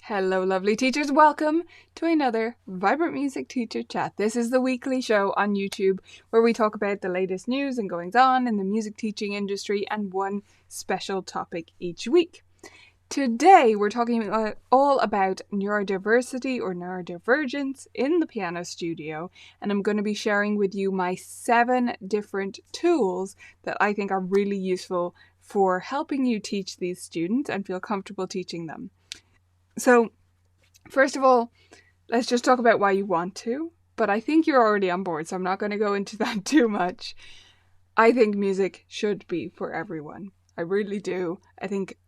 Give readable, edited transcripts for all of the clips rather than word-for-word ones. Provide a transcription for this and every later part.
Hello, lovely teachers. Welcome to another Vibrant Music Teacher Chat. This is the weekly show on YouTube where we talk about the latest news and goings on in the music teaching industry and one special topic each week. Today, we're talking all about neurodiversity or neurodivergence in the piano studio, and I'm going to be sharing with you my 7 different tools that I think are really useful for helping you teach these students and feel comfortable teaching them. So, first of all, let's just talk about why you want to, but I think you're already on board, so I'm not going to go into that too much. I think music should be for everyone. I really do. I think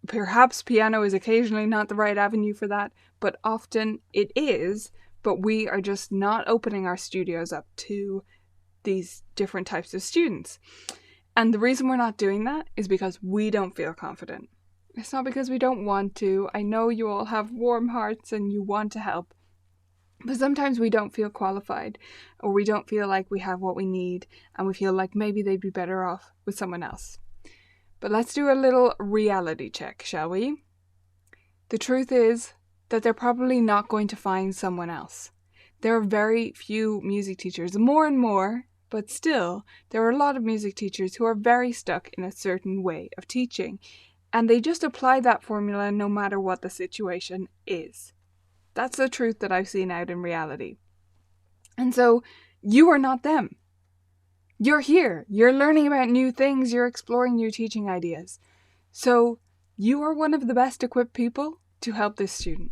perhaps piano is occasionally not the right avenue for that, but often it is, but we are just not opening our studios up to these different types of students. And the reason we're not doing that is because we don't feel confident. It's not because we don't want to. I know you all have warm hearts and you want to help, but sometimes we don't feel qualified, or we don't feel like we have what we need, and we feel like maybe they'd be better off with someone else. But let's do a little reality check, shall we? The truth is that they're probably not going to find someone else. There are very few music teachers, more and more, but still, there are a lot of music teachers who are very stuck in a certain way of teaching, and they just apply that formula no matter what the situation is. That's the truth that I've seen out in reality. And so, you are not them. You're here. You're learning about new things. You're exploring new teaching ideas. So, you are one of the best equipped people to help this student.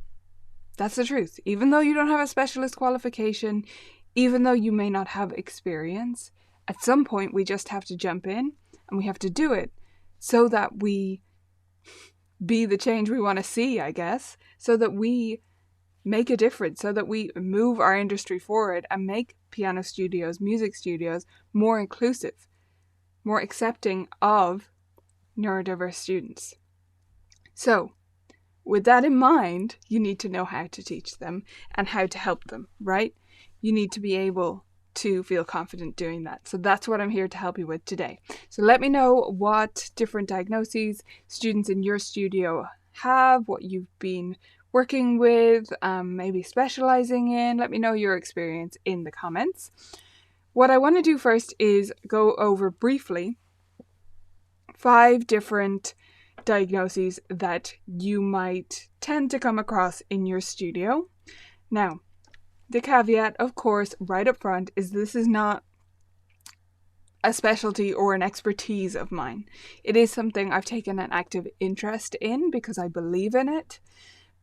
That's the truth. Even though you don't have a specialist qualification, even though you may not have experience, at some point we just have to jump in and we have to do it so that we be the change we want to see, I guess, so that we make a difference, so that we move our industry forward and make piano studios, music studios more inclusive, more accepting of neurodiverse students. So, with that in mind, you need to know how to teach them and how to help them, right? You need to be able to feel confident doing that. So that's what I'm here to help you with today. So let me know what different diagnoses students in your studio have, what you've been working with, maybe specializing in. Let me know your experience in the comments. What I want to do first is go over briefly 5 different diagnoses that you might tend to come across in your studio. Now, the caveat, of course, right up front is this is not a specialty or an expertise of mine. It is something I've taken an active interest in because I believe in it,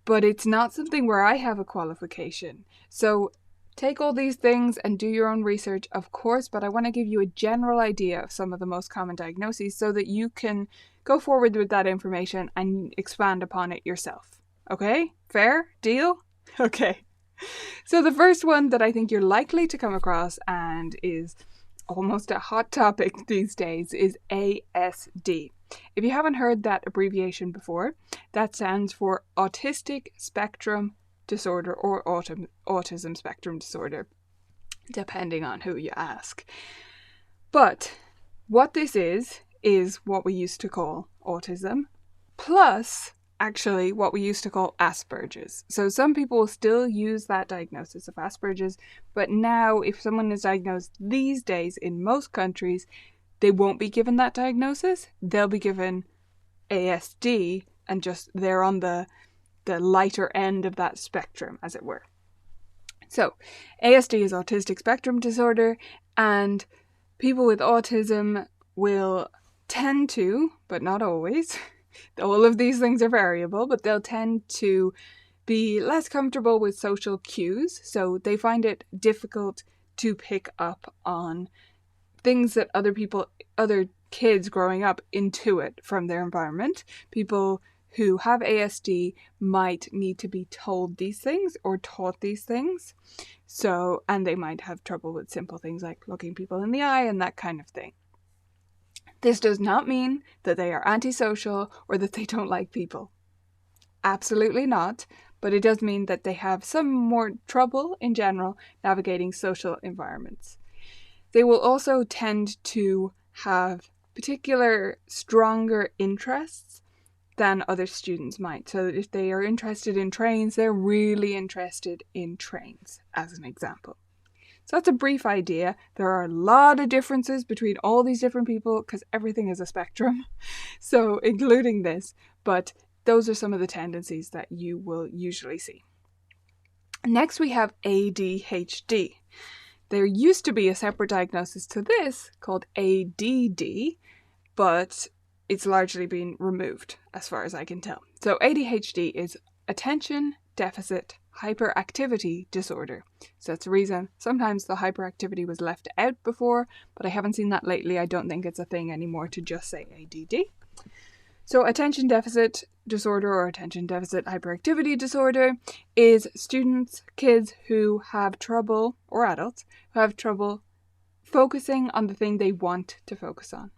but it's not something where I have a qualification. So take all these things and do your own research, of course, but I want to give you a general idea of some of the most common diagnoses so that you can go forward with that information and expand upon it yourself. Okay? Fair? Deal? Okay. So the first one that I think you're likely to come across and is almost a hot topic these days is ASD. If you haven't heard that abbreviation before, that stands for Autistic Spectrum Disorder or Autism Spectrum Disorder, depending on who you ask. But what this is what we used to call autism, plus actually what we used to call Asperger's. So some people will still use that diagnosis of Asperger's, but now if someone is diagnosed these days in most countries, they won't be given that diagnosis. They'll be given ASD, and just they're on the lighter end of that spectrum, as it were. So ASD is autistic spectrum disorder, and people with autism will tend to, but not always, all of these things are variable, but they'll tend to be less comfortable with social cues. So they find it difficult to pick up on things that other kids growing up intuit from their environment. People who have ASD might need to be told these things or taught these things. So, and they might have trouble with simple things like looking people in the eye and that kind of thing. This does not mean that they are antisocial or that they don't like people. Absolutely not, but it does mean that they have some more trouble in general navigating social environments. They will also tend to have particular stronger interests than other students might. So if they are interested in trains, they're really interested in trains, as an example. So that's a brief idea. There are a lot of differences between all these different people because everything is a spectrum, so including this, but those are some of the tendencies that you will usually see. Next, we have ADHD. There used to be a separate diagnosis to this called ADD, but it's largely been removed as far as I can tell. So ADHD is attention deficit hyperactivity disorder. So that's the reason sometimes the hyperactivity was left out before, but I haven't seen that lately. I don't think it's a thing anymore to just say ADD. So attention deficit disorder or attention deficit hyperactivity disorder is kids who have trouble, or adults, who have trouble focusing on the thing they want to focus on.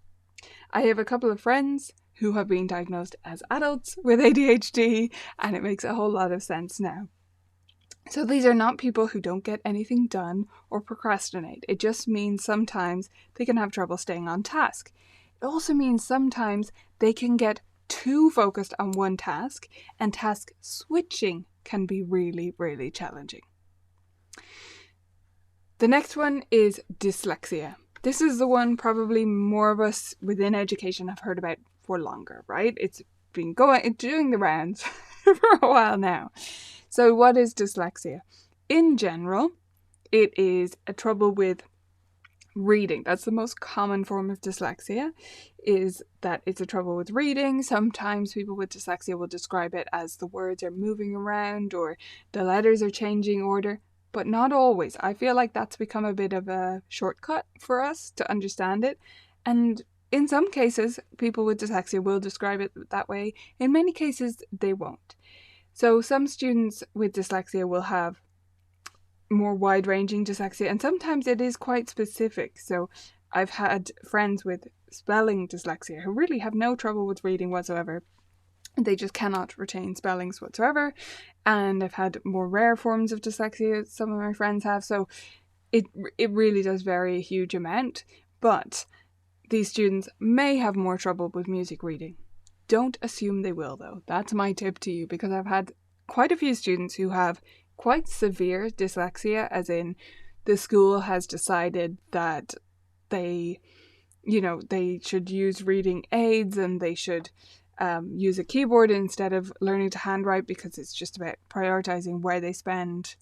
I have a couple of friends who have been diagnosed as adults with ADHD, and it makes a whole lot of sense now. So these are not people who don't get anything done or procrastinate. It just means sometimes they can have trouble staying on task. It also means sometimes they can get too focused on one task, and task switching can be really, really challenging. The next one is dyslexia. This is the one probably more of us within education have heard about for longer, right? It's been doing the rounds for a while now. So what is dyslexia? In general, it is a trouble with reading. That's the most common form of dyslexia, is that it's a trouble with reading. Sometimes people with dyslexia will describe it as the words are moving around or the letters are changing order, but not always. I feel like that's become a bit of a shortcut for us to understand it. And in some cases, people with dyslexia will describe it that way. In many cases, they won't. So some students with dyslexia will have more wide-ranging dyslexia, and sometimes it is quite specific. So I've had friends with spelling dyslexia who really have no trouble with reading whatsoever. They just cannot retain spellings whatsoever. And I've had more rare forms of dyslexia some of my friends have. So it really does vary a huge amount. But these students may have more trouble with music reading. Don't assume they will, though. That's my tip to you, because I've had quite a few students who have quite severe dyslexia, as in the school has decided that they should use reading aids and they should use a keyboard instead of learning to handwrite, because it's just about prioritizing where they spend,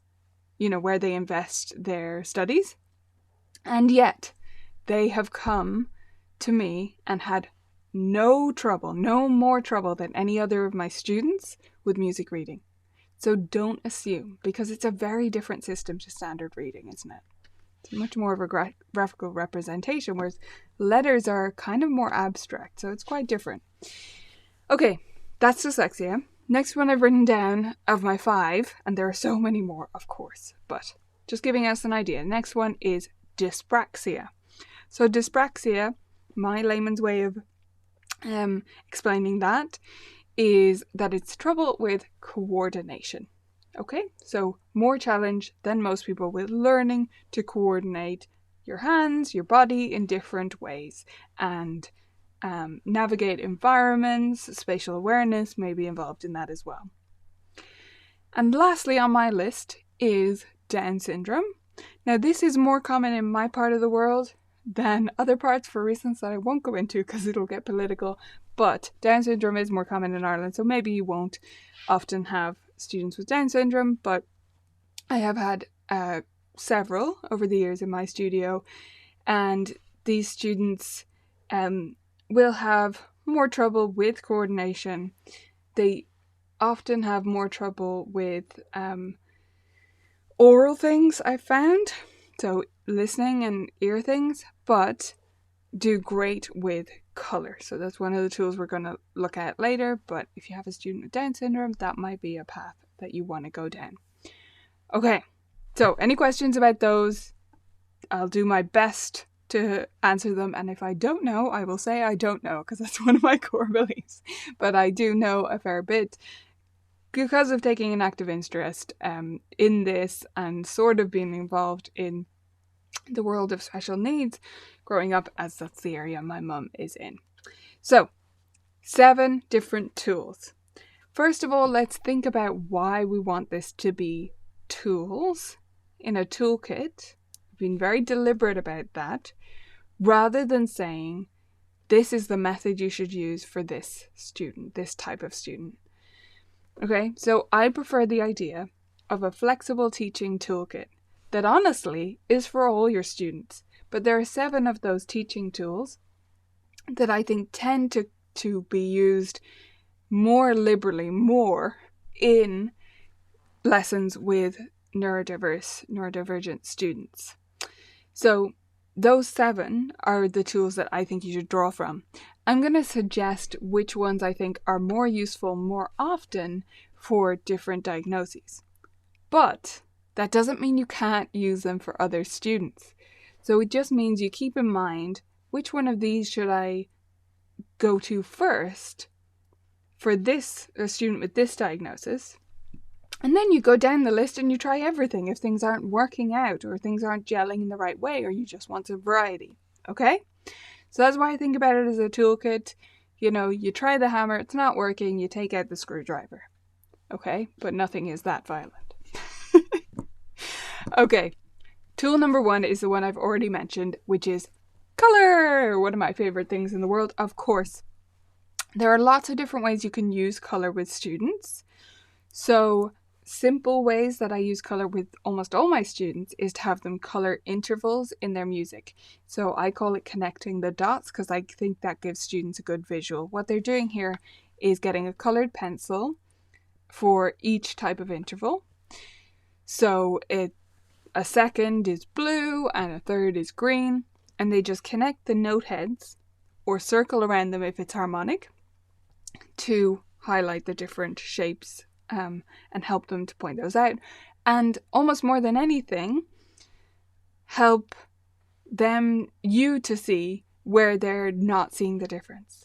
where they invest their studies. And yet they have come to me and had no more trouble than any other of my students with music reading. So don't assume, because it's a very different system to standard reading, isn't it? It's much more of a graphical representation, whereas letters are kind of more abstract, so it's quite different. Okay, that's dyslexia. Next one I've written down of my 5, and there are so many more, of course, but just giving us an idea. Next one is dyspraxia. So dyspraxia, my layman's way of explaining that, is that it's trouble with coordination. Okay, so more challenge than most people with learning to coordinate your hands, your body in different ways, and navigate environments. Spatial awareness may be involved in that as well. And lastly on my list is Down syndrome. Now this is more common in my part of the world than other parts for reasons that I won't go into because it'll get political, but Down syndrome is more common in Ireland, so maybe you won't often have students with Down syndrome, but I have had several over the years in my studio, and these students will have more trouble with coordination. They often have more trouble with oral things, I've found, so listening and ear things, but do great with colour. So that's one of the tools we're going to look at later, but if you have a student with Down syndrome, that might be a path that you want to go down. Okay, so any questions about those? I'll do my best to answer them, and if I don't know, I will say I don't know, because that's one of my core beliefs. But I do know a fair bit because of taking an active interest in this and sort of being involved in the world of special needs growing up, as that's the area my mum is in. So, 7 different tools. First of all, let's think about why we want this to be tools in a toolkit. We've been very deliberate about that, rather than saying, this is the method you should use for this student, this type of student. Okay, so I prefer the idea of a flexible teaching toolkit that honestly is for all your students. But there are 7 of those teaching tools that I think tend to be used more liberally, more in lessons with neurodivergent students. So those 7 are the tools that I think you should draw from. I'm going to suggest which ones I think are more useful more often for different diagnoses. But that doesn't mean you can't use them for other students. So it just means you keep in mind, which one of these should I go to first for this student with this diagnosis? And then you go down the list and you try everything if things aren't working out or things aren't gelling in the right way or you just want some variety. Okay? So that's why I think about it as a toolkit. You know, you try the hammer, it's not working, you take out the screwdriver. Okay? But nothing is that violent. Okay. Tool number 1 is the one I've already mentioned, which is color. One of my favorite things in the world, of course. There are lots of different ways you can use color with students. So simple ways that I use color with almost all my students is to have them color intervals in their music. So I call it connecting the dots because I think that gives students a good visual. What they're doing here is getting a colored pencil for each type of interval. So a second is blue and a third is green, and they just connect the note heads or circle around them if it's harmonic to highlight the different shapes and help them to point those out. And almost more than anything, help you to see where they're not seeing the difference.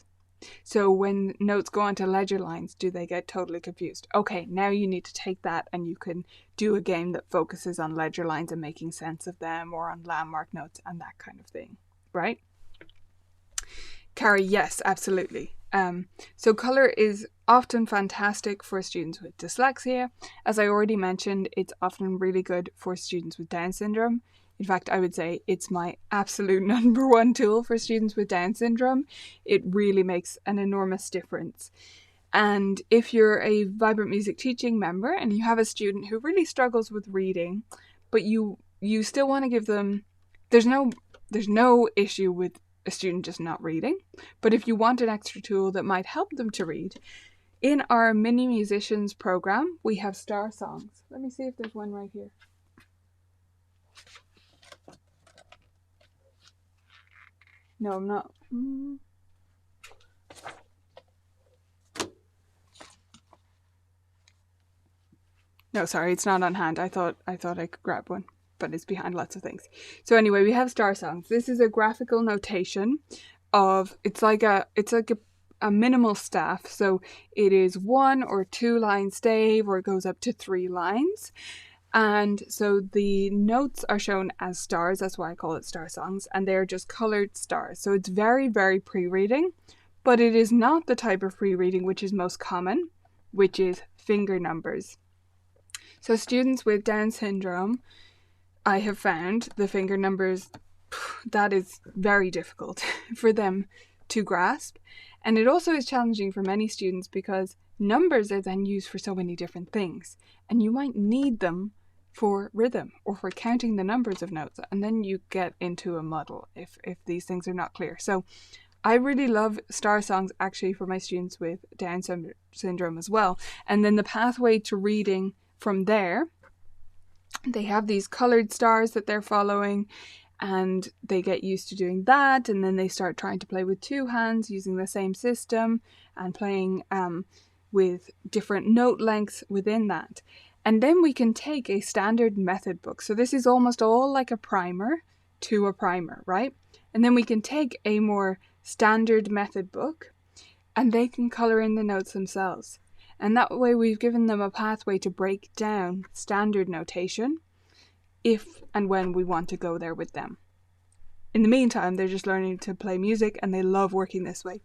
So when notes go onto ledger lines, do they get totally confused? Okay, now you need to take that and you can do a game that focuses on ledger lines and making sense of them, or on landmark notes and that kind of thing, right? Carrie, yes, absolutely. So color is often fantastic for students with dyslexia. As I already mentioned, it's often really good for students with Down syndrome. In fact, I would say it's my absolute number 1 tool for students with Down syndrome. It really makes an enormous difference. And if you're a Vibrant Music Teaching member and you have a student who really struggles with reading, but you still want to give them, there's no issue with a student just not reading, but if you want an extra tool that might help them to read, in our mini musicians program, we have star songs. Let me see if there's one right here. No, I'm not. No, sorry, it's not on hand. I thought I could grab one, but it's behind lots of things. So anyway, we have star songs. This is a graphical notation of, it's like a minimal staff. So it is 1 or 2 line stave, or it goes up to 3 lines. And so the notes are shown as stars. That's why I call it star songs. And they're just colored stars. So it's very, very pre-reading, but it is not the type of pre-reading which is most common, which is finger numbers. So students with Down syndrome, I have found the finger numbers, that is very difficult for them to grasp. And it also is challenging for many students because numbers are then used for so many different things. And you might need them for rhythm or for counting the numbers of notes. And then you get into a muddle if these things are not clear. So I really love star songs actually for my students with Down syndrome as well. And then the pathway to reading from there, they have these colored stars that they're following, and they get used to doing that, and then they start trying to play with 2 hands using the same system and playing with different note lengths within that. And then we can take a standard method book. So this is almost all like a primer to a primer, right? And then we can take a more standard method book and they can color in the notes themselves. And that way we've given them a pathway to break down standard notation if and when we want to go there with them. In the meantime, they're just learning to play music and they love working this way.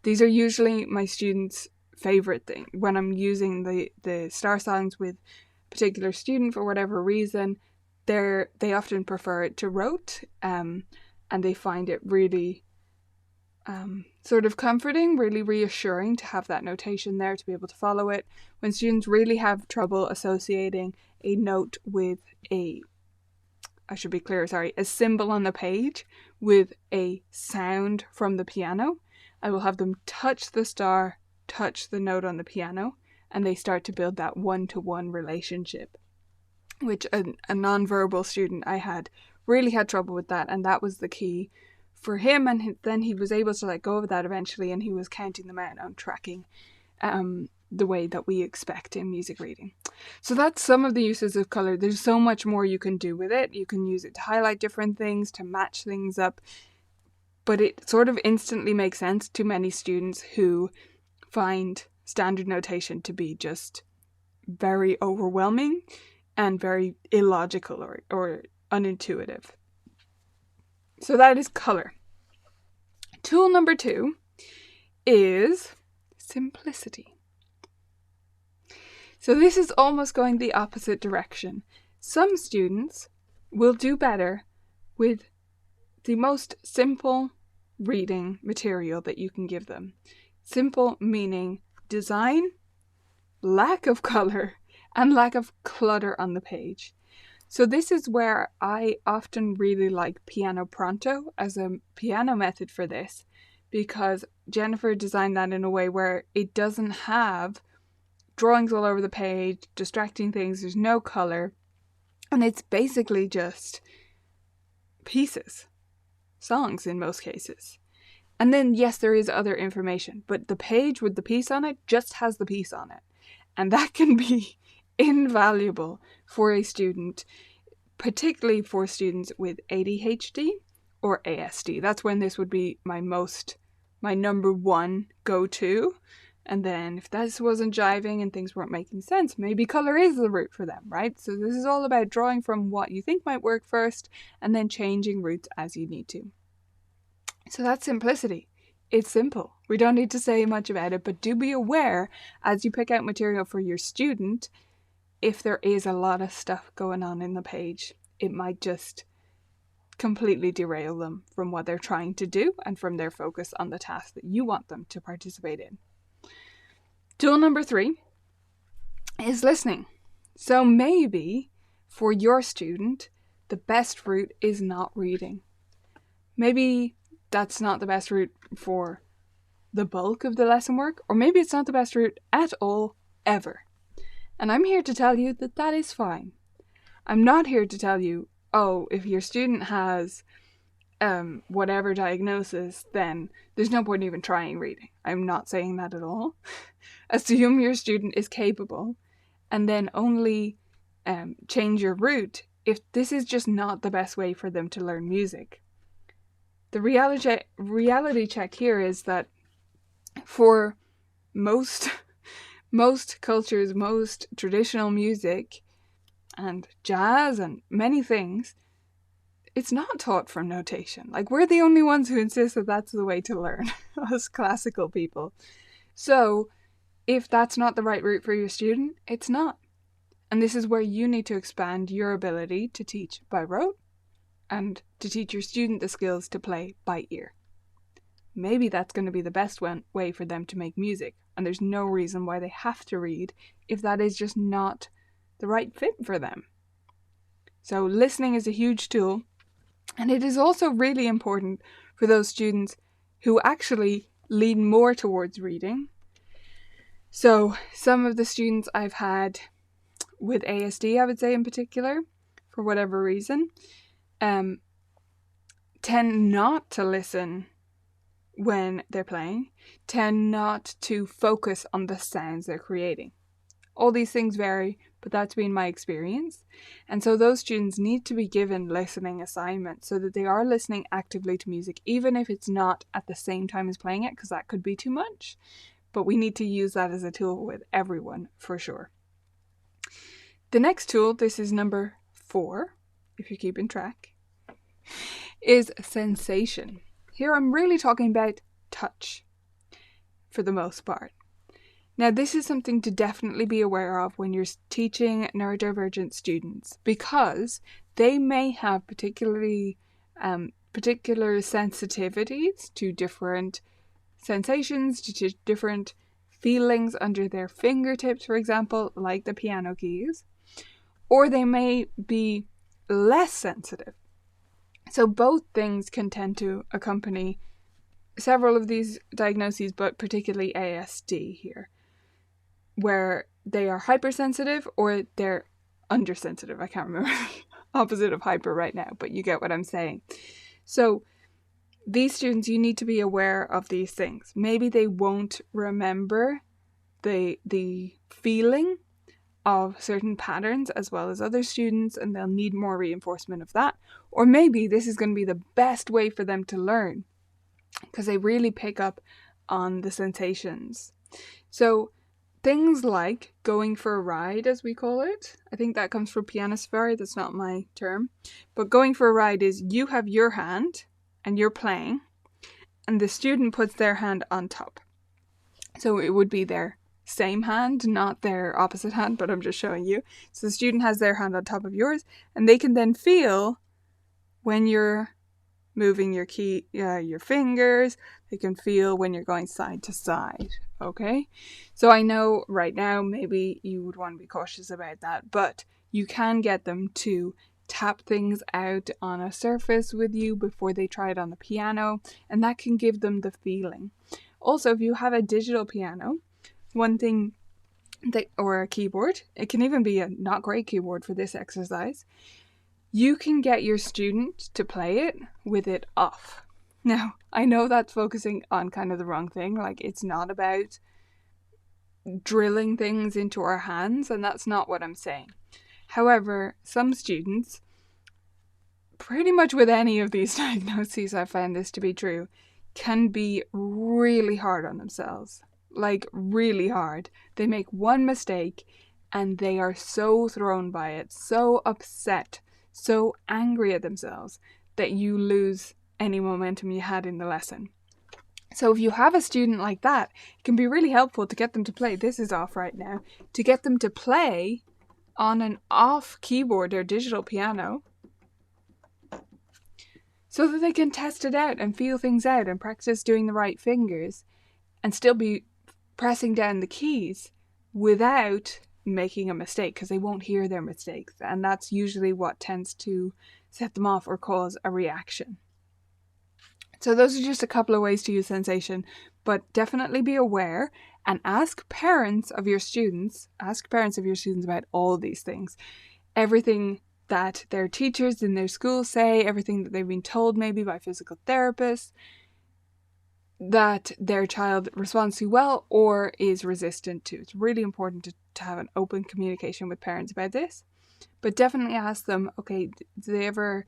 These are usually my students' favorite thing. When I'm using the star songs with a particular student for whatever reason, they often prefer it to rote, and they find it really sort of comforting, really reassuring to have that notation there, to be able to follow it. When students really have trouble associating a note with a symbol on the page with a sound from the piano, I will have them touch the star, touch the note on the piano, and they start to build that one-to-one relationship, which a non-verbal student I had really had trouble with that, and that was the key for him, and then he was able to let go of that eventually, and he was counting them out and tracking the way that we expect in music reading. So that's some of the uses of colour. There's so much more you can do with it. You can use it to highlight different things, to match things up, but it sort of instantly makes sense to many students who find standard notation to be just very overwhelming and very illogical or unintuitive. So that is colour. Tool number 2 is simplicity. So this is almost going the opposite direction. Some students will do better with the most simple reading material that you can give them. Simple meaning design, lack of colour, and lack of clutter on the page. So this is where I often really like Piano Pronto as a piano method for this, because Jennifer designed that in a way where it doesn't have drawings all over the page, distracting things, there's no colour, and it's basically just pieces, songs in most cases. And then yes, there is other information, but the page with the piece on it just has the piece on it, and that can be invaluable for a student, particularly for students with ADHD or ASD. That's when this would be my number one go-to. And then if this wasn't jiving and things weren't making sense, maybe colour is the route for them, right? So this is all about drawing from what you think might work first and then changing routes as you need to. So that's simplicity. It's simple. We don't need to say much about it, but do be aware as you pick out material for your student, if there is a lot of stuff going on in the page, it might just completely derail them from what they're trying to do and from their focus on the task that you want them to participate in. Tool number 3 is listening. So maybe for your student, the best route is not reading. Maybe that's not the best route for the bulk of the lesson work, or maybe it's not the best route at all, ever. And I'm here to tell you that that is fine. I'm not here to tell you, oh, if your student has whatever diagnosis, then there's no point even trying reading. I'm not saying that at all. Assume your student is capable and then only change your route if this is just not the best way for them to learn music. The reality check here is that for most cultures, most traditional music and jazz and many things, it's not taught from notation. Like, we're the only ones who insist that that's the way to learn, us classical people. So if that's not the right route for your student, it's not. And this is where you need to expand your ability to teach by rote and to teach your student the skills to play by ear. Maybe that's going to be the best way for them to make music, and there's no reason why they have to read if that is just not the right fit for them. So listening is a huge tool, and it is also really important for those students who actually lean more towards reading. So some of the students I've had with ASD, I would say in particular, for whatever reason, tend not to listen when they're playing, tend not to focus on the sounds they're creating. All these things vary, but that's been my experience. And so those students need to be given listening assignments so that they are listening actively to music, even if it's not at the same time as playing it, because that could be too much. But we need to use that as a tool with everyone, for sure. The next tool, this is number 4, if you're keeping track, is sensation. Here I'm really talking about touch for the most part. Now, this is something to definitely be aware of when you're teaching neurodivergent students, because they may have particular sensitivities to different sensations, to different feelings under their fingertips, for example, like the piano keys, or they may be less sensitive. So both things can tend to accompany several of these diagnoses, but particularly ASD here, where they are hypersensitive or they're undersensitive. I can't remember the opposite of hyper right now, but you get what I'm saying. So these students, you need to be aware of these things. Maybe they won't remember the feeling of certain patterns as well as other students, and they'll need more reinforcement of that. Or maybe this is going to be the best way for them to learn, because they really pick up on the sensations. So things like going for a ride, as we call it, I think that comes from piano safari, that's not my term, but going for a ride is you have your hand and you're playing, and the student puts their hand on top. So it would be their same hand, not their opposite hand, but I'm just showing you. So the student has their hand on top of yours, and they can then feel when you're moving your fingers. They can feel when you're going side to side. Okay, so I know right now maybe you would want to be cautious about that, but you can get them to tap things out on a surface with you before they try it on the piano, and that can give them the feeling. Also, if you have a digital piano, one thing or a keyboard, it can even be a not great keyboard for this exercise, you can get your student to play it with it off. Now, I know that's focusing on kind of the wrong thing, like it's not about drilling things into our hands, and that's not what I'm saying. However, some students, pretty much with any of these diagnoses, I found this to be true, can be really hard on themselves. Like really hard. They make one mistake and they are so thrown by it, so upset, so angry at themselves that you lose any momentum you had in the lesson. So if you have a student like that, it can be really helpful to get them to play, this is off right now, to get them to play on an off keyboard or digital piano so that they can test it out and feel things out and practice doing the right fingers and still be pressing down the keys without making a mistake, because they won't hear their mistakes, and that's usually what tends to set them off or cause a reaction. So those are just a couple of ways to use sensation, but definitely be aware and ask parents of your students about all these things. Everything that their teachers in their school say, everything that they've been told maybe by physical therapists, that their child responds to well or is resistant to. It's really important to have an open communication with parents about this. But definitely ask them, okay, do they ever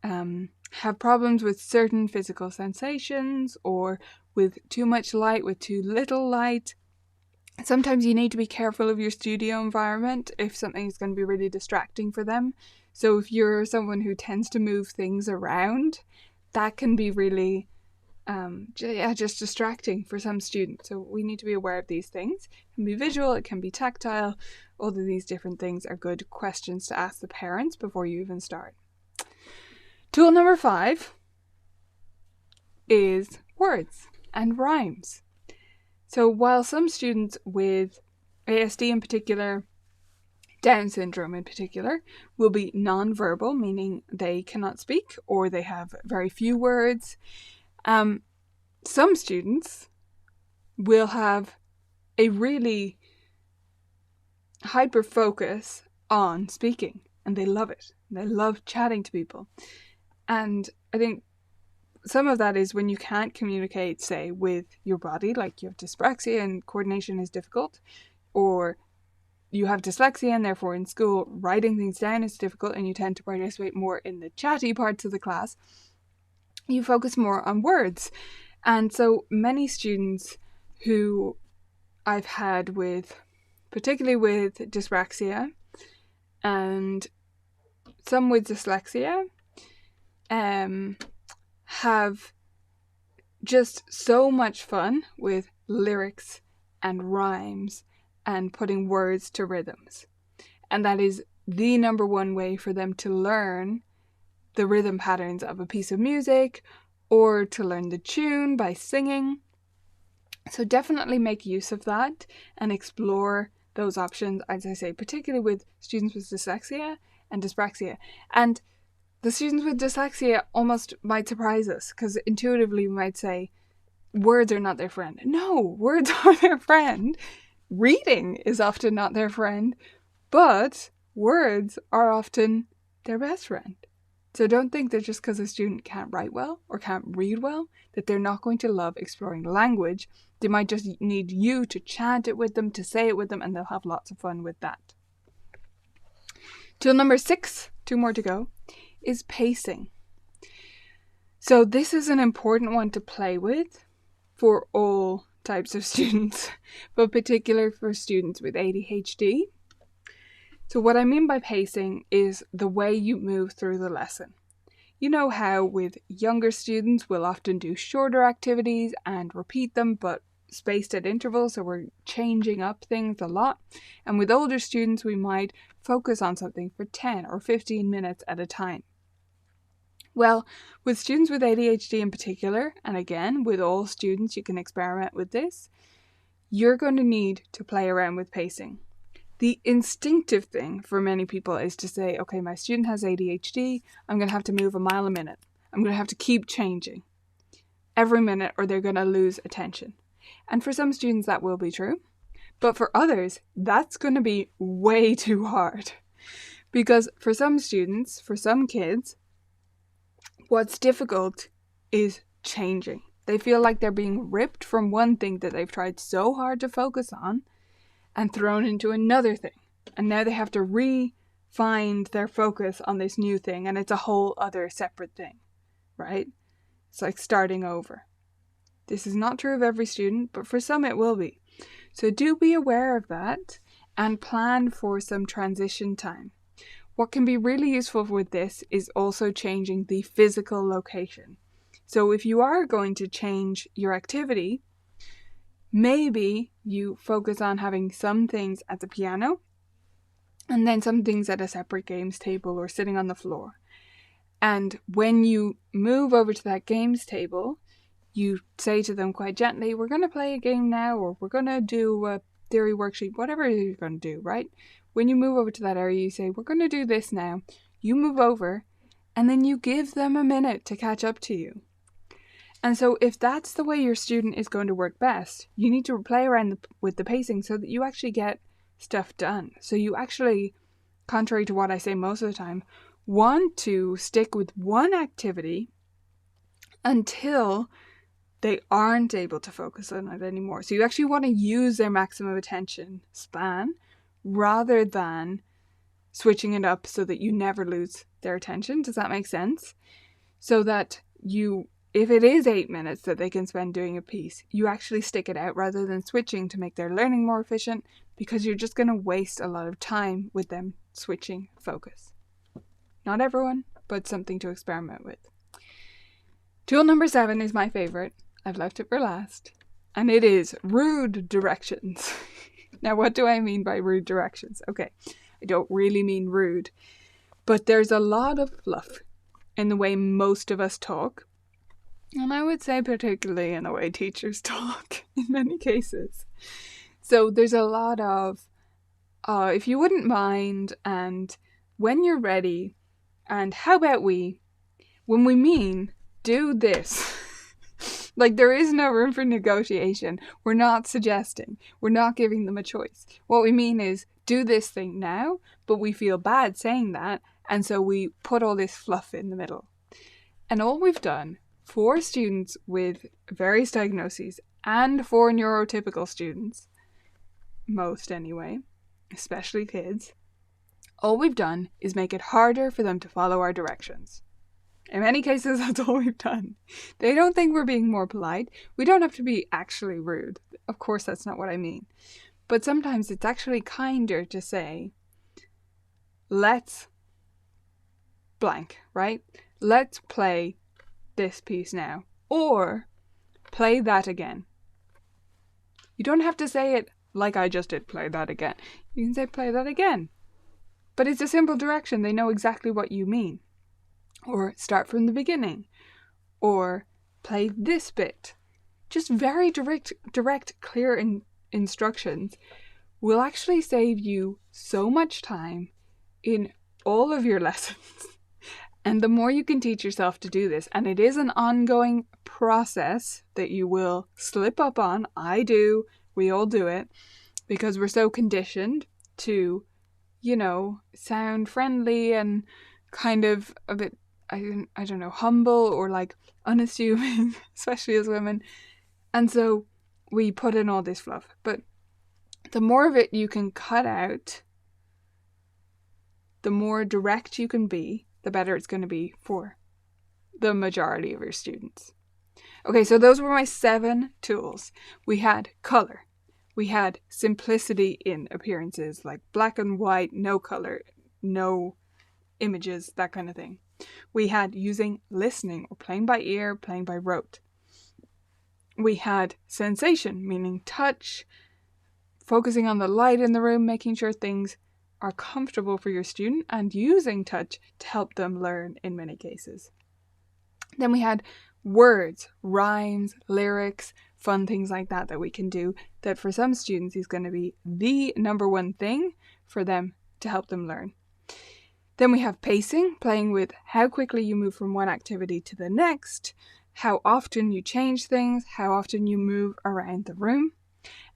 have problems with certain physical sensations, or with too much light, with too little light? Sometimes you need to be careful of your studio environment if something is going to be really distracting for them. So if you're someone who tends to move things around, that can be really just distracting for some students. So we need to be aware of these things. It can be visual, it can be tactile. All of these different things are good questions to ask the parents before you even start. Tool number 5 is words and rhymes. So while some students with ASD in particular, Down syndrome in particular, will be non-verbal, meaning they cannot speak or they have very few words, some students will have a really hyper focus on speaking, and they love it. They love chatting to people. And I think some of that is when you can't communicate, say, with your body, like you have dyspraxia and coordination is difficult, or you have dyslexia and therefore in school writing things down is difficult and you tend to participate more in the chatty parts of the class. You focus more on words. And so many students who I've had with, particularly with dyspraxia and some with dyslexia have just so much fun with lyrics and rhymes and putting words to rhythms. And that is the number one way for them to learn the rhythm patterns of a piece of music or to learn the tune by singing. So definitely make use of that and explore those options, as I say, particularly with students with dyslexia and dyspraxia. And the students with dyslexia almost might surprise us because intuitively we might say words are not their friend. No, words are their friend. Reading is often not their friend, but words are often their best friend. So don't think that just because a student can't write well or can't read well, that they're not going to love exploring language. They might just need you to chant it with them, to say it with them, and they'll have lots of fun with that. Tool number 6, 2 more to go, is pacing. So this is an important one to play with for all types of students, but particularly for students with ADHD. So what I mean by pacing is the way you move through the lesson. You know how with younger students we'll often do shorter activities and repeat them, but spaced at intervals, so we're changing up things a lot. And with older students we might focus on something for 10 or 15 minutes at a time. Well, with students with ADHD in particular, and again, with all students you can experiment with this, you're going to need to play around with pacing. The instinctive thing for many people is to say, okay, my student has ADHD, I'm going to have to move a mile a minute. I'm going to have to keep changing every minute or they're going to lose attention. And for some students that will be true, but for others, that's going to be way too hard. Because for some students, for some kids, what's difficult is changing. They feel like they're being ripped from one thing that they've tried so hard to focus on and thrown into another thing. And now they have to re-find their focus on this new thing, and it's a whole other separate thing, right? It's like starting over. This is not true of every student, but for some it will be. So do be aware of that and plan for some transition time. What can be really useful with this is also changing the physical location. So if you are going to change your activity, maybe you focus on having some things at the piano and then some things at a separate games table or sitting on the floor. And when you move over to that games table, you say to them quite gently, we're going to play a game now, or we're going to do a theory worksheet, whatever you're going to do, right? When you move over to that area, you say, we're going to do this now. You move over, and then you give them a minute to catch up to you. And so if that's the way your student is going to work best, you need to play around with the pacing so that you actually get stuff done. So you actually, contrary to what I say most of the time, want to stick with one activity until they aren't able to focus on it anymore. So you actually want to use their maximum attention span rather than switching it up so that you never lose their attention. Does that make sense? So that you, if it is 8 minutes that they can spend doing a piece, you actually stick it out rather than switching to make their learning more efficient, because you're just going to waste a lot of time with them switching focus. Not everyone, but something to experiment with. Tool number 7 is my favorite. I've left it for last. And it is rude directions. Now, what do I mean by rude directions? Okay, I don't really mean rude, but there's a lot of fluff in the way most of us talk. And I would say particularly in the way teachers talk in many cases. So there's a lot of, if you wouldn't mind, and when you're ready, and how about we, when we mean, do this. Like, there is no room for negotiation. We're not suggesting. We're not giving them a choice. What we mean is, do this thing now, but we feel bad saying that, and so we put all this fluff in the middle. And all we've done for students with various diagnoses and for neurotypical students, most anyway, especially kids, all we've done is make it harder for them to follow our directions. In many cases, that's all we've done. They don't think we're being more polite. We don't have to be actually rude. Of course, that's not what I mean. But sometimes it's actually kinder to say, let's blank, right? Let's play this piece now. Or play that again. You don't have to say it like I just did, play that again. You can say play that again. But it's a simple direction. They know exactly what you mean. Or start from the beginning. Or play this bit. Just very direct, clear instructions will actually save you so much time in all of your lessons. And the more you can teach yourself to do this, and it is an ongoing process that you will slip up on. I do. We all do it. Because we're so conditioned to, sound friendly and kind of a bit, I don't know, humble or like unassuming, especially as women. And so we put in all this fluff. But the more of it you can cut out, the more direct you can be, the better it's going to be for the majority of your students. Okay, so those were my 7 tools. We had color. We had simplicity in appearances, like black and white, no color, no images, that kind of thing. We had using listening, or playing by ear, playing by rote. We had sensation, meaning touch, focusing on the light in the room, making sure things are comfortable for your student, and using touch to help them learn in many cases. Then we had words, rhymes, lyrics, fun things like that we can do that for some students is going to be the number one thing for them to help them learn. Then we have pacing, playing with how quickly you move from one activity to the next, how often you change things, how often you move around the room.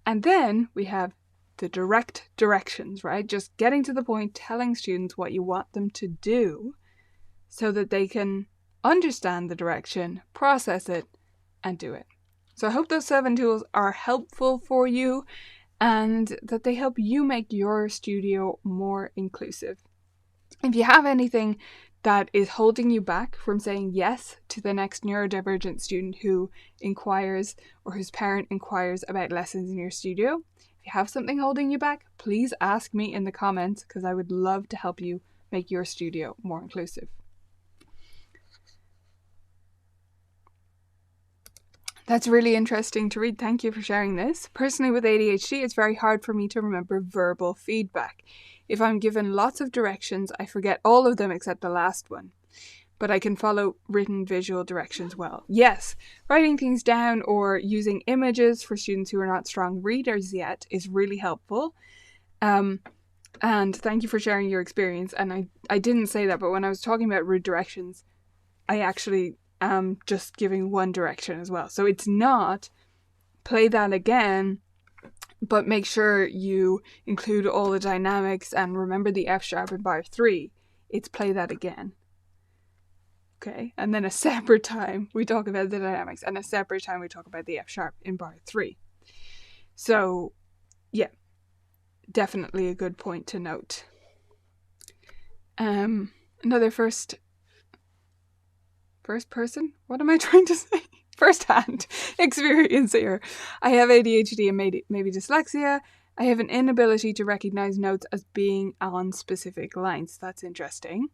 And then we have the direct directions, right? Just getting to the point, telling students what you want them to do so that they can understand the direction, process it, and do it. So I hope those 7 tools are helpful for you and that they help you make your studio more inclusive. If you have anything that is holding you back from saying yes to the next neurodivergent student who inquires or whose parent inquires about lessons in your studio, if you have something holding you back, please ask me in the comments because I would love to help you make your studio more inclusive. That's really interesting to read. Thank you for sharing this. Personally, with ADHD, it's very hard for me to remember verbal feedback. If I'm given lots of directions, I forget all of them except the last one. But I can follow written visual directions well. Yes, writing things down or using images for students who are not strong readers yet is really helpful. And thank you for sharing your experience. And I didn't say that, but when I was talking about rude directions, I actually am just giving one direction as well. So it's not play that again, but make sure you include all the dynamics and remember the F sharp in bar 3. It's play that again. Okay, and then a separate time we talk about the dynamics, and a separate time we talk about the F sharp in bar 3. So, yeah, definitely a good point to note. Another first person? What am I trying to say? First-hand experience here. I have ADHD and maybe dyslexia. I have an inability to recognize notes as being on specific lines. That's interesting.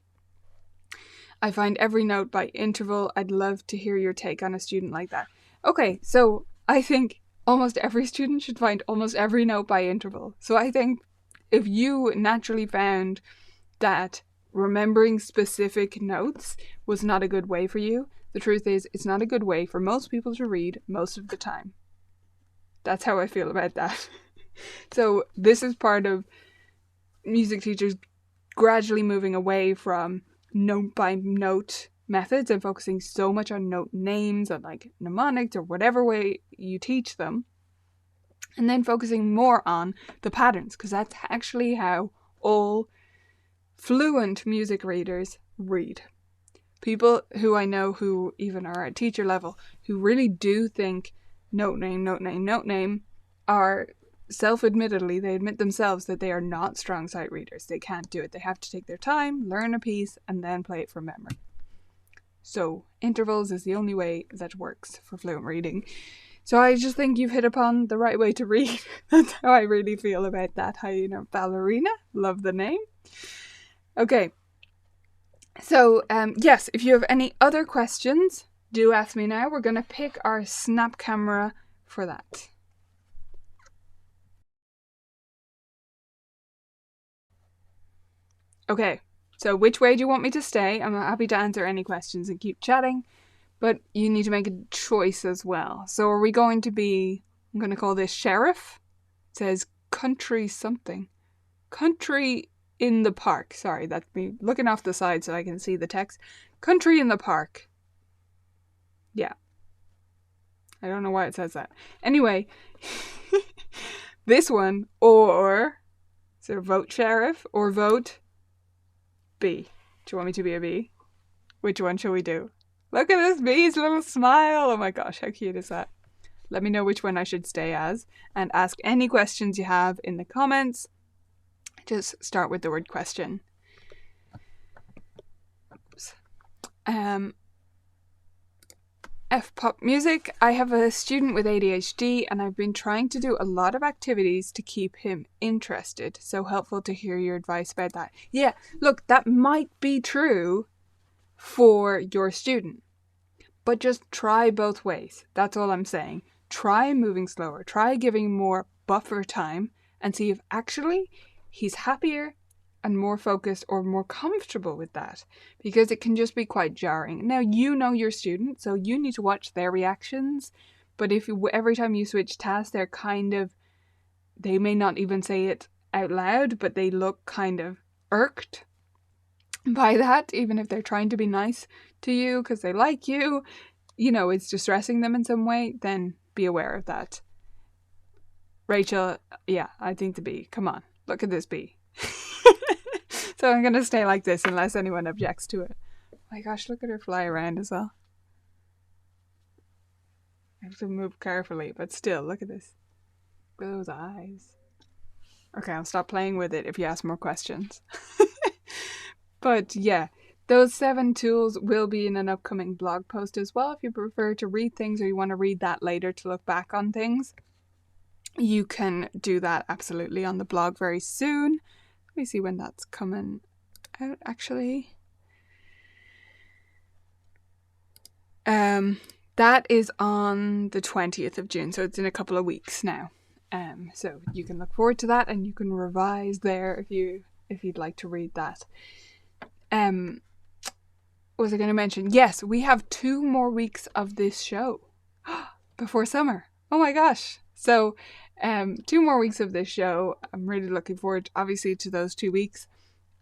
I find every note by interval. I'd love to hear your take on a student like that. Okay, so I think almost every student should find almost every note by interval. So I think if you naturally found that remembering specific notes was not a good way for you, the truth is it's not a good way for most people to read most of the time. That's how I feel about that. So this is part of music teachers gradually moving away from note by note methods and focusing so much on note names and like mnemonics or whatever way you teach them, and then focusing more on the patterns, because that's actually how all fluent music readers read. People who I know who even are at teacher level who really do think note name are self-admittedly, they admit themselves that they are not strong sight readers. They can't do it. They have to take their time, learn a piece, and then play it from memory. So intervals is the only way that works for fluent reading. So I just think you've hit upon the right way to read. That's how I really feel about that hyena ballerina. Love the name. Okay. So, yes, if you have any other questions, do ask me now. We're going to pick our snap camera for that. Okay, so which way do you want me to stay? I'm happy to answer any questions and keep chatting, but you need to make a choice as well. So are we going to be, I'm going to call this sheriff. It says country something. Country in the park. Sorry, that's me looking off the side so I can see the text. Country in the park. Yeah. I don't know why it says that. Anyway, this one, or so vote sheriff or vote bee. Do you want me to be a bee? Which one shall we do? Look at this bee's little smile. Oh my gosh, how cute is that? Let me know which one I should stay as and ask any questions you have in the comments. Just start with the word question. Oops. F-pop music. I have a student with ADHD and I've been trying to do a lot of activities to keep him interested. So helpful to hear your advice about that. Yeah, look, that might be true for your student, but just try both ways. That's all I'm saying. Try moving slower. Try giving more buffer time and see if actually he's happier and more focused or more comfortable with that, because it can just be quite jarring. Now, you know your student, so you need to watch their reactions, but if every time you switch tasks, they may not even say it out loud, but they look kind of irked by that, even if they're trying to be nice to you because they like you, it's distressing them in some way, then be aware of that. Rachel, yeah, I think the bee. Come on, look at this bee. So I'm going to stay like this unless anyone objects to it. Oh my gosh, look at her fly around as well. I have to move carefully, but still, look at this. Look at those eyes. Okay, I'll stop playing with it if you ask more questions. But yeah, those 7 tools will be in an upcoming blog post as well. If you prefer to read things or you want to read that later to look back on things, you can do that absolutely on the blog very soon. Let me see when that's coming out, actually. That is on the 20th of June, so it's in a couple of weeks now. So you can look forward to that and you can revise there if you'd like to read that. What was I going to mention? Yes, we have 2 more weeks of this show before summer. Oh my gosh. So 2 more weeks of this show. I'm really looking forward, obviously, to those 2 weeks,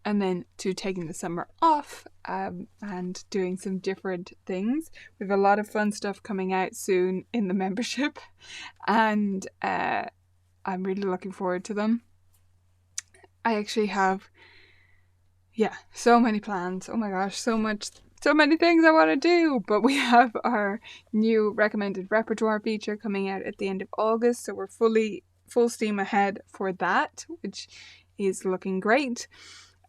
and then to taking the summer off and doing some different things. We have a lot of fun stuff coming out soon in the membership, and I'm really looking forward to them. I actually have, so many plans. Oh my gosh, so many things I want to do, but we have our new recommended repertoire feature coming out at the end of August, so we're full steam ahead for that, which is looking great.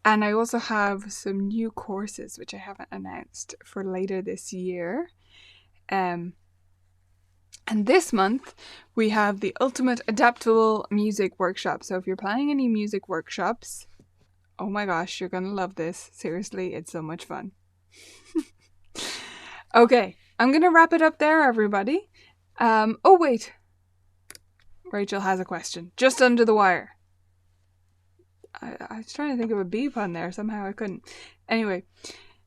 And I also have some new courses which I haven't announced for later this year. And this month we have the Ultimate Adaptable Music Workshop. So if you're planning any music workshops, oh my gosh, you're gonna love this. Seriously, it's so much fun. Okay, I'm gonna wrap it up there, everybody. Oh wait, Rachel has a question just under the wire. I was trying to think of a bee pun there, somehow I couldn't. Anyway,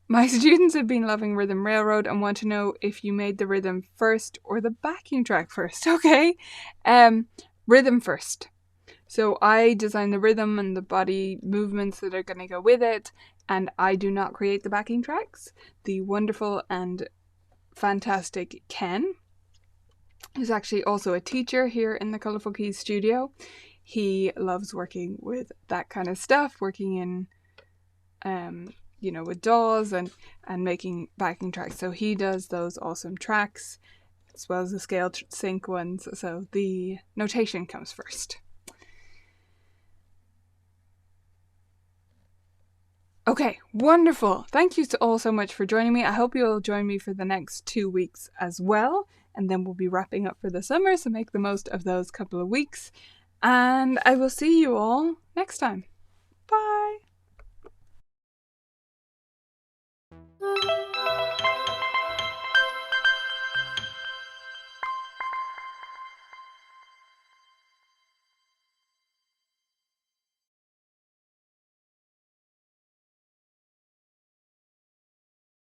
my students have been loving Rhythm Railroad and want to know if you made the rhythm first or the backing track first. Okay, rhythm first. So I design the rhythm and the body movements that are going to go with it, and I do not create the backing tracks. The wonderful and fantastic Ken, who's actually also a teacher here in the Colourful Keys studio, he loves working with that kind of stuff, working in, with DAWs and making backing tracks. So he does those awesome tracks as well as the scale sync ones. So the notation comes first. Okay, wonderful. Thank you all so much for joining me. I hope you'll join me for the next 2 weeks as well. And then we'll be wrapping up for the summer, so make the most of those couple of weeks. And I will see you all next time.